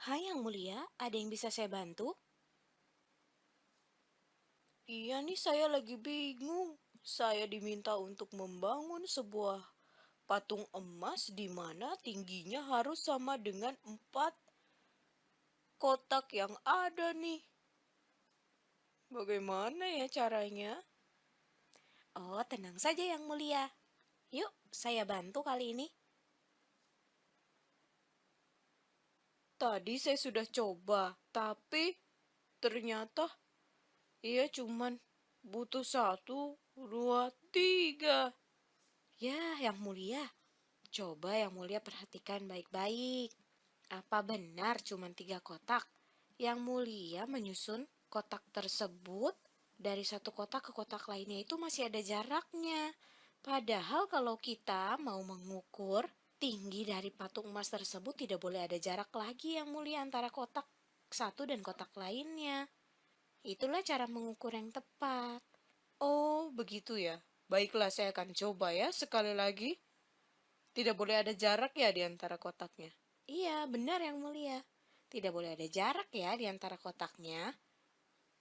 Hai Yang Mulia, ada yang bisa saya bantu? Iya nih, saya lagi bingung. Saya diminta untuk membangun sebuah patung emas di mana tingginya harus sama dengan 4 kotak yang ada nih. Bagaimana ya caranya? Oh, tenang saja Yang Mulia. Yuk, saya bantu kali ini. Tadi saya sudah coba, tapi ternyata ia cuman butuh satu, dua, tiga. Ya, Yang Mulia, coba Yang Mulia perhatikan baik-baik. Apa benar cuma 3 kotak? Yang Mulia menyusun kotak tersebut dari satu kotak ke kotak lainnya itu masih ada jaraknya. Padahal kalau kita mau mengukur tinggi dari patung emas tersebut tidak boleh ada jarak lagi Yang Mulia antara kotak satu dan kotak lainnya. Itulah cara mengukur yang tepat. Oh, begitu ya. Baiklah, saya akan coba ya sekali lagi. Tidak boleh ada jarak ya di antara kotaknya? Iya, benar Yang Mulia. Tidak boleh ada jarak ya di antara kotaknya.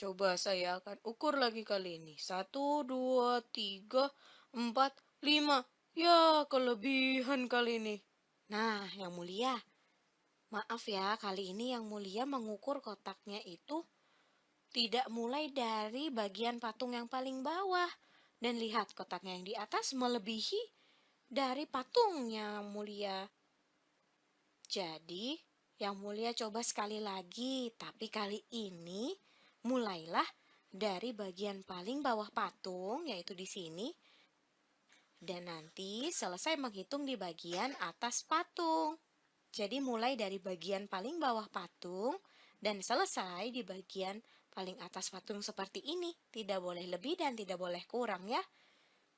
Coba saya akan ukur lagi kali ini. Satu, dua, tiga, empat, lima. Ya, kelebihan kali ini. Nah, Yang Mulia, maaf ya, kali ini Yang Mulia mengukur kotaknya itu tidak mulai dari bagian patung yang paling bawah. Dan lihat kotaknya yang di atas melebihi dari patungnya Yang Mulia. Jadi, Yang Mulia coba sekali lagi, tapi kali ini mulailah dari bagian paling bawah patung, yaitu di sini, dan nanti selesai menghitung di bagian atas patung. Jadi mulai dari bagian paling bawah patung dan selesai di bagian paling atas patung seperti ini. Tidak boleh lebih dan tidak boleh kurang ya.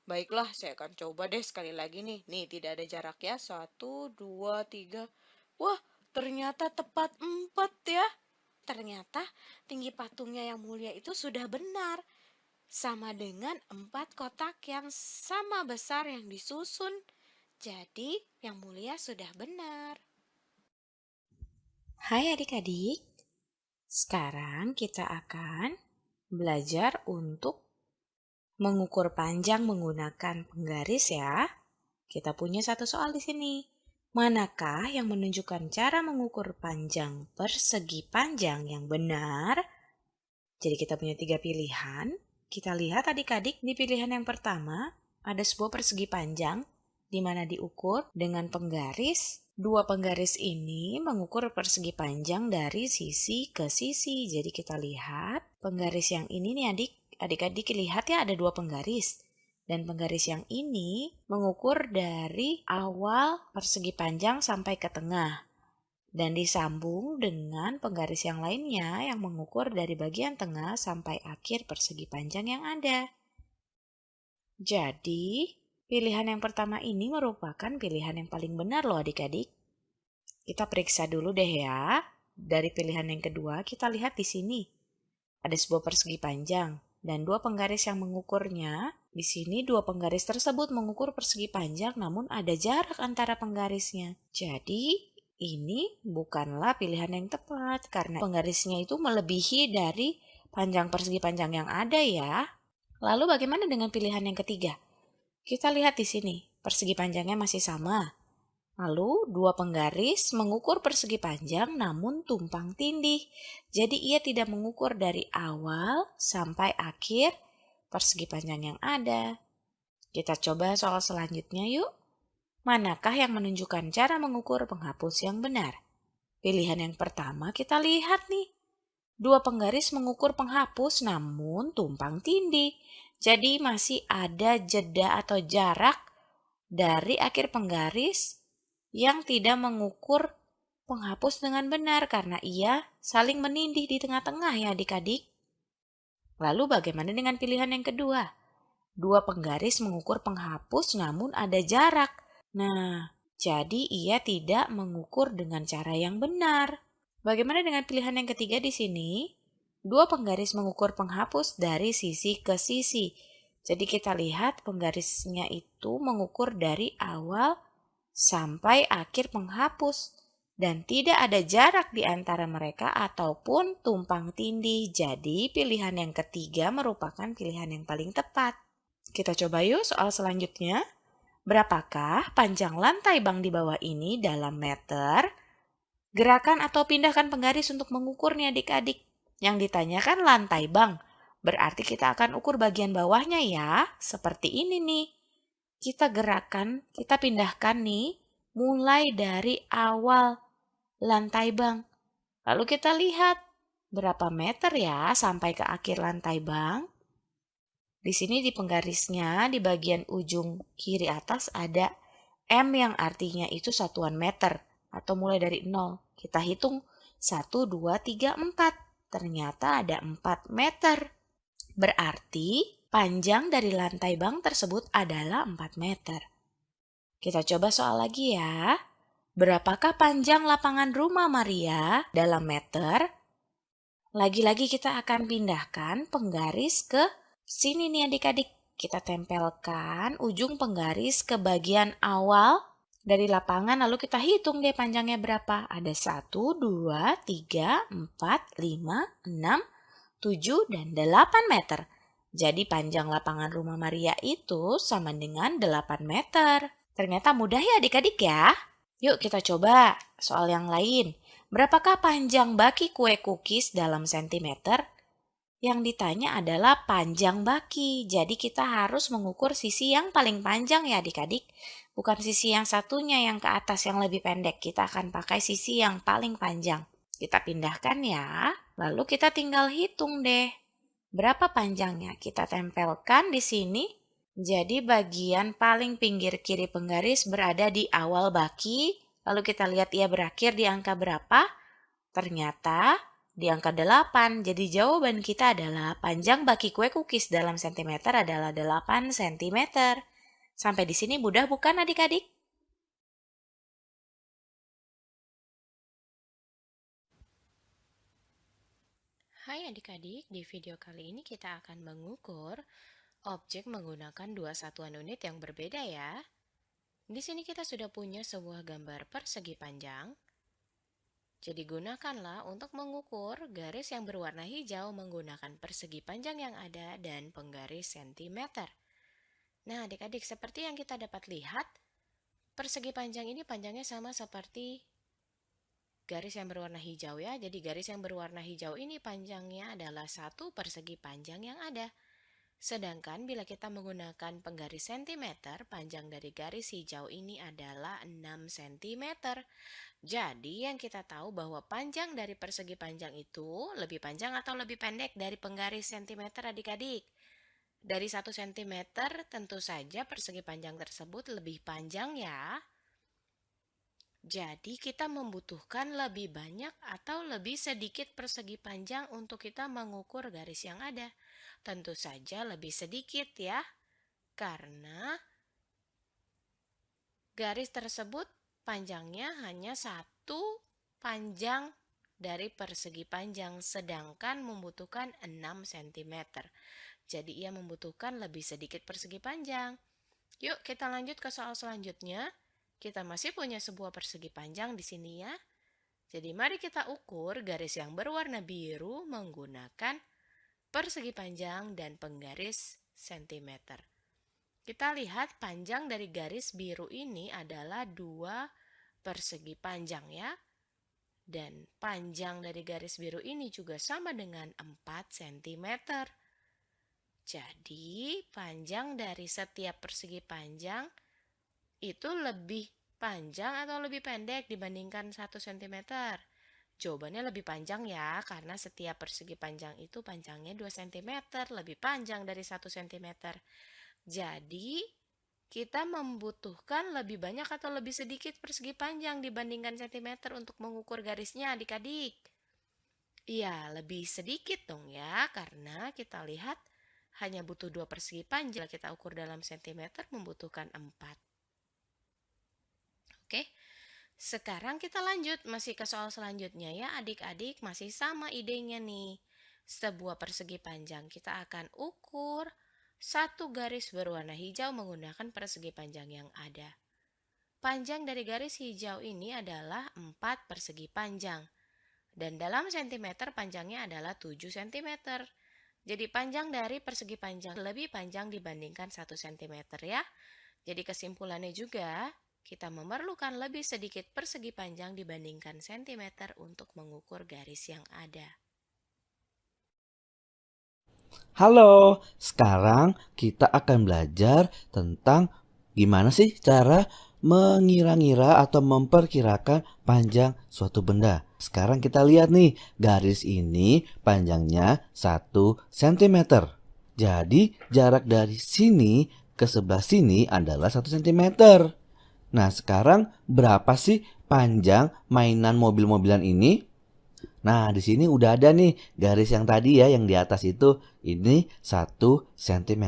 Baiklah, saya akan coba deh sekali lagi nih. Nih, tidak ada jarak ya. Satu, dua, tiga. Wah, ternyata tepat 4 ya. Ternyata tinggi patungnya Yang Mulia itu sudah benar. Sama dengan 4 kotak yang sama besar yang disusun. Jadi, Yang Mulia sudah benar. Hai adik-adik, sekarang kita akan belajar untuk mengukur panjang menggunakan penggaris ya. Kita punya satu soal di sini. Manakah yang menunjukkan cara mengukur panjang persegi panjang yang benar? Jadi kita punya 3 pilihan. Kita lihat adik-adik di pilihan yang pertama ada sebuah persegi panjang di mana diukur dengan penggaris. 2 penggaris ini mengukur persegi panjang dari sisi ke sisi. Jadi kita lihat penggaris yang ini nih adik-adik lihat ya ada 2 penggaris. Dan penggaris yang ini mengukur dari awal persegi panjang sampai ke tengah. Dan disambung dengan penggaris yang lainnya yang mengukur dari bagian tengah sampai akhir persegi panjang yang ada. Jadi, pilihan yang pertama ini merupakan pilihan yang paling benar loh adik-adik. Kita periksa dulu deh ya. Dari pilihan yang kedua, kita lihat di sini. Ada sebuah persegi panjang dan 2 penggaris yang mengukurnya. Di sini 2 penggaris tersebut mengukur persegi panjang namun ada jarak antara penggarisnya. Jadi ini bukanlah pilihan yang tepat karena penggarisnya itu melebihi dari panjang persegi panjang yang ada ya. Lalu bagaimana dengan pilihan yang ketiga? Kita lihat di sini, persegi panjangnya masih sama. Lalu 2 penggaris mengukur persegi panjang namun tumpang tindih. Jadi ia tidak mengukur dari awal sampai akhir persegi panjang yang ada. Kita coba soal selanjutnya yuk. Manakah yang menunjukkan cara mengukur penghapus yang benar? Pilihan yang pertama kita lihat nih. 2 penggaris mengukur penghapus namun tumpang tindih. Jadi masih ada jeda atau jarak dari akhir penggaris yang tidak mengukur penghapus dengan benar karena ia saling menindih di tengah-tengah ya adik-adik. Lalu bagaimana dengan pilihan yang kedua? 2 penggaris mengukur penghapus namun ada jarak. Nah, jadi ia tidak mengukur dengan cara yang benar. Bagaimana dengan pilihan yang ketiga di sini? 2 penggaris mengukur penghapus dari sisi ke sisi. Jadi kita lihat penggarisnya itu mengukur dari awal sampai akhir penghapus. dan tidak ada jarak di antara mereka ataupun tumpang tindih. Jadi pilihan yang ketiga merupakan pilihan yang paling tepat. Kita coba yuk soal selanjutnya. Berapakah panjang lantai bank di bawah ini dalam meter? Gerakan atau pindahkan penggaris untuk mengukurnya adik-adik. Yang ditanyakan lantai bank. Berarti kita akan ukur bagian bawahnya ya. Seperti ini nih. Kita gerakan, kita pindahkan nih mulai dari awal lantai bank. Lalu kita lihat berapa meter ya sampai ke akhir lantai bank. Di sini di penggarisnya di bagian ujung kiri atas ada M yang artinya itu satuan meter atau mulai dari 0. Kita hitung 1, 2, 3, 4. Ternyata ada 4 meter. Berarti panjang dari lantai bank tersebut adalah 4 meter. Kita coba soal lagi ya. Berapakah panjang lapangan rumah Maria dalam meter? Lagi-lagi kita akan pindahkan penggaris ke sini nih adik-adik. Kita tempelkan ujung penggaris ke bagian awal dari lapangan lalu kita hitung deh panjangnya berapa. Ada 1, 2, 3, 4, 5, 6, 7, dan 8 meter. Jadi panjang lapangan rumah Maria itu sama dengan 8 meter. Ternyata mudah ya adik-adik ya. Yuk kita coba soal yang lain. Berapakah panjang baki kue cookies dalam sentimeter? Yang ditanya adalah panjang baki. Jadi kita harus mengukur sisi yang paling panjang ya adik-adik. Bukan sisi yang satunya yang ke atas yang lebih pendek. Kita akan pakai sisi yang paling panjang. Kita pindahkan ya. Lalu kita tinggal hitung deh. Berapa panjangnya? Kita tempelkan di sini. Jadi bagian paling pinggir kiri penggaris berada di awal baki. Lalu kita lihat ia berakhir di angka berapa? Ternyata di angka 8. Jadi jawaban kita adalah panjang baki kue cookies dalam sentimeter adalah 8 cm. Sampai di sini mudah bukan adik-adik? Hai adik-adik, di video kali ini kita akan mengukur objek menggunakan dua satuan unit yang berbeda ya. Di sini kita sudah punya sebuah gambar persegi panjang. Jadi gunakanlah untuk mengukur garis yang berwarna hijau menggunakan persegi panjang yang ada dan penggaris sentimeter. Nah adik-adik seperti yang kita dapat lihat, persegi panjang ini panjangnya sama seperti garis yang berwarna hijau ya. Jadi garis yang berwarna hijau ini panjangnya adalah satu persegi panjang yang ada. Sedangkan bila kita menggunakan penggaris sentimeter, panjang dari garis hijau ini adalah 6 cm. Jadi yang kita tahu bahwa panjang dari persegi panjang itu lebih panjang atau lebih pendek dari penggaris sentimeter adik-adik. Dari 1 cm tentu saja persegi panjang tersebut lebih panjang ya. Jadi kita membutuhkan lebih banyak atau lebih sedikit persegi panjang untuk kita mengukur garis yang ada. Tentu saja lebih sedikit ya, karena garis tersebut panjangnya hanya satu panjang dari persegi panjang, sedangkan membutuhkan 6 cm. Jadi ia membutuhkan lebih sedikit persegi panjang. Yuk kita lanjut ke soal selanjutnya. Kita masih punya sebuah persegi panjang di sini ya. Jadi mari kita ukur garis yang berwarna biru menggunakan persegi panjang dan penggaris sentimeter. Kita lihat panjang dari garis biru ini adalah 2 persegi panjang ya. Dan panjang dari garis biru ini juga sama dengan 4 cm. Jadi panjang dari setiap persegi panjang itu lebih panjang atau lebih pendek dibandingkan 1 cm? Jawabannya lebih panjang ya, karena setiap persegi panjang itu panjangnya 2 cm, lebih panjang dari 1 cm. Jadi, kita membutuhkan lebih banyak atau lebih sedikit persegi panjang dibandingkan cm untuk mengukur garisnya adik-adik. Iya, lebih sedikit dong ya, karena kita lihat hanya butuh 2 persegi panjang. Jika kita ukur dalam centimeter membutuhkan 4. Oke, sekarang kita lanjut masih ke soal selanjutnya ya adik-adik, masih sama idenya nih. Sebuah persegi panjang kita akan ukur satu garis berwarna hijau menggunakan persegi panjang yang ada. Panjang dari garis hijau ini adalah 4 persegi panjang. Dan dalam sentimeter panjangnya adalah 7 cm. Jadi panjang dari persegi panjang lebih panjang dibandingkan 1 cm ya. Jadi kesimpulannya juga, kita memerlukan lebih sedikit persegi panjang dibandingkan sentimeter untuk mengukur garis yang ada. Halo, sekarang kita akan belajar tentang gimana sih cara mengira-ngira atau memperkirakan panjang suatu benda. Sekarang kita lihat nih, garis ini panjangnya 1 cm. Jadi jarak dari sini ke sebelah sini adalah 1 cm. Nah, sekarang berapa sih panjang mainan mobil-mobilan ini? Nah, di sini udah ada nih garis yang tadi ya, yang di atas itu, ini 1 cm.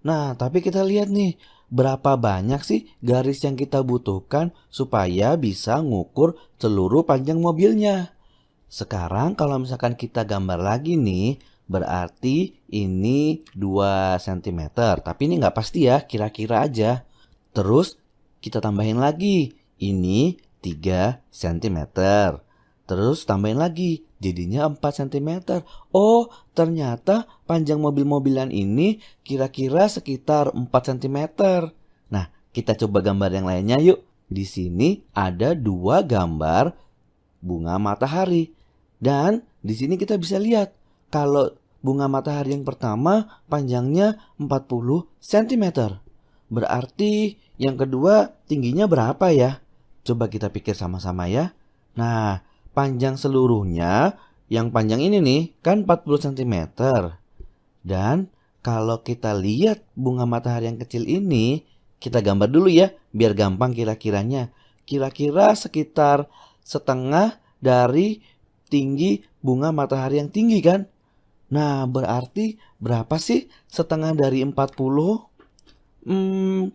Nah, tapi kita lihat nih, berapa banyak sih garis yang kita butuhkan supaya bisa ngukur seluruh panjang mobilnya. Sekarang kalau misalkan kita gambar lagi nih, berarti ini 2 cm. Tapi ini nggak pasti ya, kira-kira aja. Terus kita tambahin lagi, ini 3 cm. Terus tambahin lagi, jadinya 4 cm. Oh, ternyata panjang mobil-mobilan ini kira-kira sekitar 4 cm. Nah, kita coba gambar yang lainnya yuk. Di sini ada 2 gambar bunga matahari. Dan di sini kita bisa lihat, kalau bunga matahari yang pertama panjangnya 40 cm. Berarti yang kedua tingginya berapa ya? Coba kita pikir sama-sama ya. Nah, panjang seluruhnya, yang panjang ini nih, kan 40 cm. Dan kalau kita lihat bunga matahari yang kecil ini, kita gambar dulu ya, biar gampang kira-kiranya. Kira-kira sekitar setengah dari tinggi bunga matahari yang tinggi kan? Nah, berarti berapa sih setengah dari 40? 40